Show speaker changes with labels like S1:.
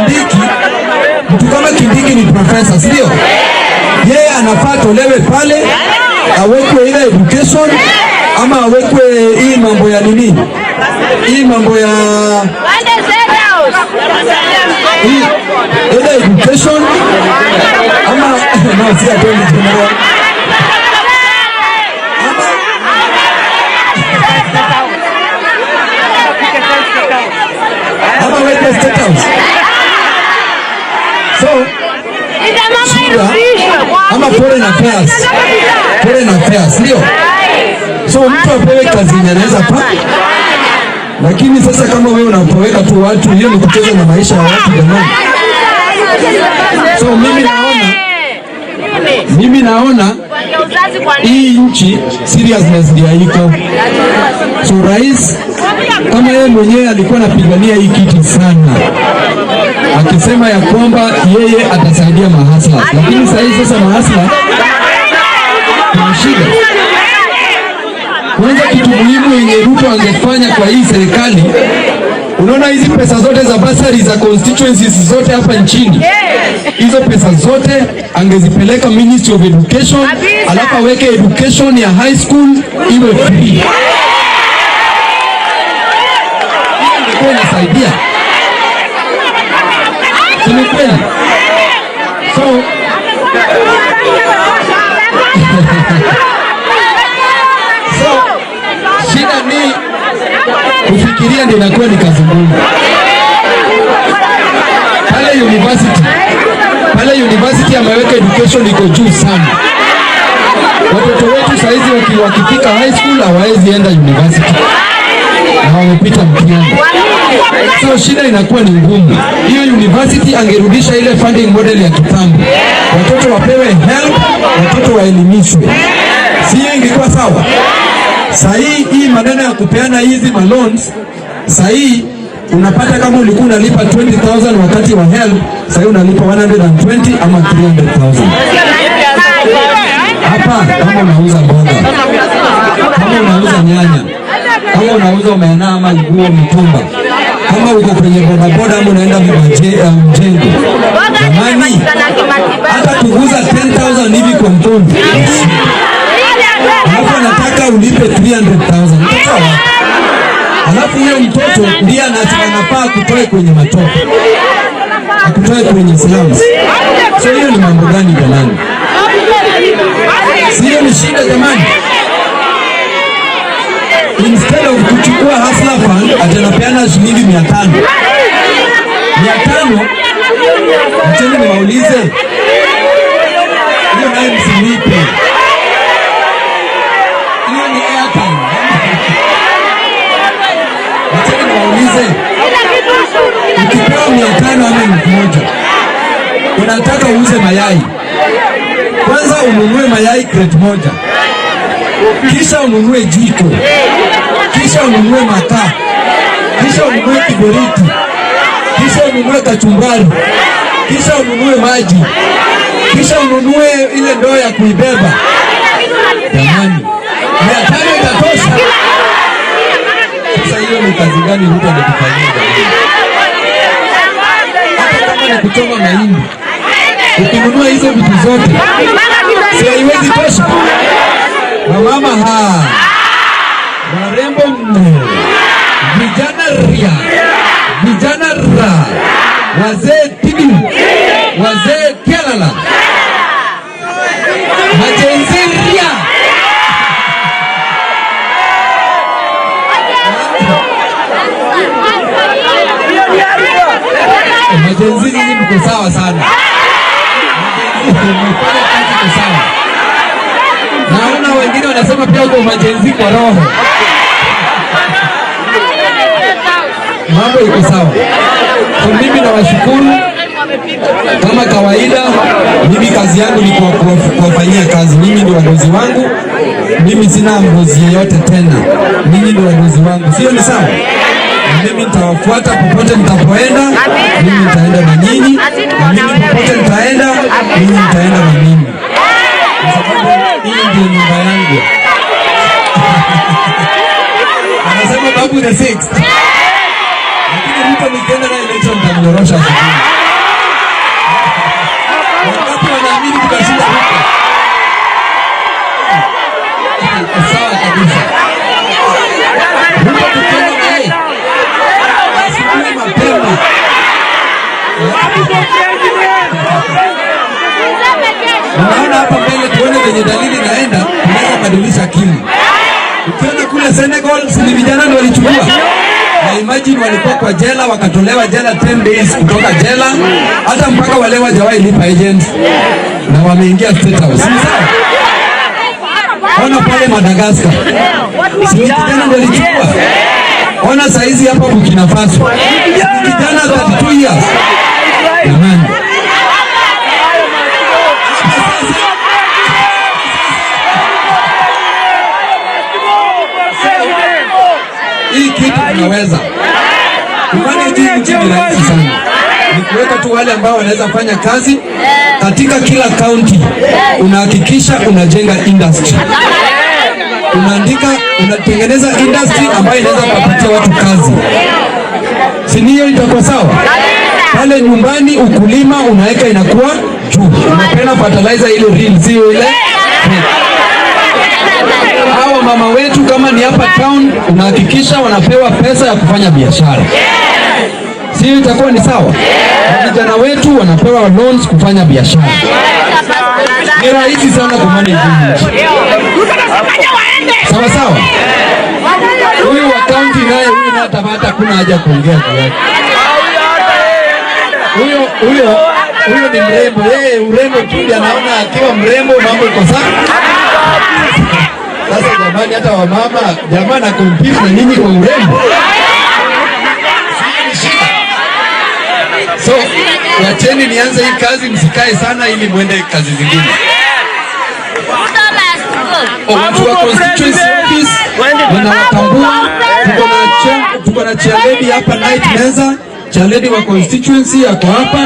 S1: Kindiki, mtu kama Kindiki ni professor, sio? Yeye anafaa tolewe pale, awekwe ile education ama awekwe hii mambo ya nini? Hii mambo ya ile education ama no, si attorney general. Ama weke State House. So ama foreign affairs, ndio. So mtu apewe kazi anaweza pa. Lakini sasa kama wewe unapoweka tu watu, hiyo ni kucheza na maisha ya watu jamani. So mimi naona hii nchi seriousness ndio haiko. So rais kama yeye mwenyewe alikuwa anapigania hii kitu sana, akisema ya kwamba yeye atasaidia mahasla, lakini sasa mahasla kuna shida. Kwanza kitu muhimu yenye Ruto angefanya kwa hii serikali, unaona hizi pesa zote za basari za constituencies zote hapa nchini, hizo pesa zote angezipeleka Ministry of Education, alafu aweke education ya high school iwe free. Kwa inasaidia. Sio kweli? So shida ni kufikiria ndio inakuwa ni kazi ngumu. Pale university ameweka education iko juu sana. Watoto wetu saizi wakifika high school hawawezi enda university, na wamepita mtihani. So shida inakuwa ni ngumu. Hiyo university angerudisha ile funding model ya kitambo, watoto wapewe help, watoto waelimishwe, si ingekuwa sawa? Sahi hii maneno ya kupeana hizi loans, sahi unapata kama ulikuwa unalipa 20,000 wakati wa help, sahi unalipa 120 ama 300,000. Hapa kama unauza mboga, kama unauza nyanya, kama unauza omena ama nguo mitumba, kama uko kwenye bodaboda ama unaenda mjengo, jamani, hata kuuza 10,000 hivi kwa mtondo, alafu anataka ulipe 300,000. Alafu huyo mtoto ndiye anafaa kutoe kwenye matope, akutoe kwenye slums. So hiyo ni mambo gani jamani? Sio ni shida jamani? Instead of kuchukua hustler fund atanapeana shilingi 500. 500 mteni niwaulize, hiyo nayo msilipe. Hiyo ni airtime. Mteni niwaulize, ukipewa 500 ama 1,000, unataka uuze mayai, kwanza ununue mayai crate moja, kisha ununue jiko, kisha ununue makaa, kisha ununue kiberiti, kisha ununue kachumbari, kisha ununue maji, kisha ununue ile ndoo ya kuibeba. Jamani, 500 itatosha? Sasa hiyo ni kazi gani Ruto anatufanyia? Hata kama ni kuchoma mahindi, ukinunua hizo vitu zote, si haiwezi tosha? Mama warembo mne, vijana ra, wazee tibi, wazee kelala, majenziria, majenzi nyinyi mko sawa sana. Mmefanya kazi kwa sawa. Naona wengine wanasema pia uko majenzi kwa roho. Mambo iko sawa. Kwa mimi nawashukuru. Kama kawaida, mimi kazi yangu ni kuwafanyia kazi. Mimi ndio wadozi wangu. Mimi sina mdozi yeyote tena. Mimi ndio wadozi wangu. Sio ni sawa? Mimi nitawafuata popote nitapoenda. Mimi nitaenda na nyinyi. Na mimi popote nitaenda, mimi nitaenda na nyinyi. Kwa sababu hii ndio nyumba yangu. Anasema babu the sixth. Lakini Ruto nikienda na election kutorosha shughuli. Wakati wanaamini tutashinda huko. Sawa kabisa. Huko tukienda naye. Asubuhi mapema. Unaona hapa mbele tuone venye dalili naenda, tunaweza badilisha akili. Ukiona kule Senegal, si vijana ndio walichukua. Na imagine walikuwa kwa jela, wakatolewa jela 10 days kutoka jela, hata mpaka wale hawajawahi lipa agent na wameingia State House. Sawa? Ona pale Madagascar. Si vijana ndio walichukua. Ona saizi hapa Burkina Faso. Vijana 32 years. Jamani. Hii kitu tunaweza kufanya nchi ni rahisi sana. Ni kuweka tu wale ambao wanaweza fanya kazi katika kila county. Unahakikisha unajenga industry. Unaandika, unatengeneza industry ambayo inaweza kupatia watu kazi. Si hiyo itakuwa sawa? Pale nyumbani ukulima unaweka inakuwa juu. Unapenda fertilizer ile real zero ile. Hawa mama wetu kama ni hapa town unahakikisha wanapewa pesa ya kufanya biashara. Sio itakuwa ni sawa? Vijana wetu wanapewa loans kufanya biashara. Ni rahisi sana kumanage nchi. Sawa sawa? Huyu wa county naye huyu na tabata kuna haja kuongea juu yake. Huyo ni mrembo. Yeye urembo tu ndiye anaona akiwa mrembo mambo iko sawa. Sasa jamani, hata wamama jamani na compete na nyinyi kwa urembo. So, wacheni nianze hii kazi, msikae sana ili muende kazi zingine. Watu wa constituency office wanawatambua. Tuko na chairlady hapa night meza. Chairlady wa constituency yako hapa.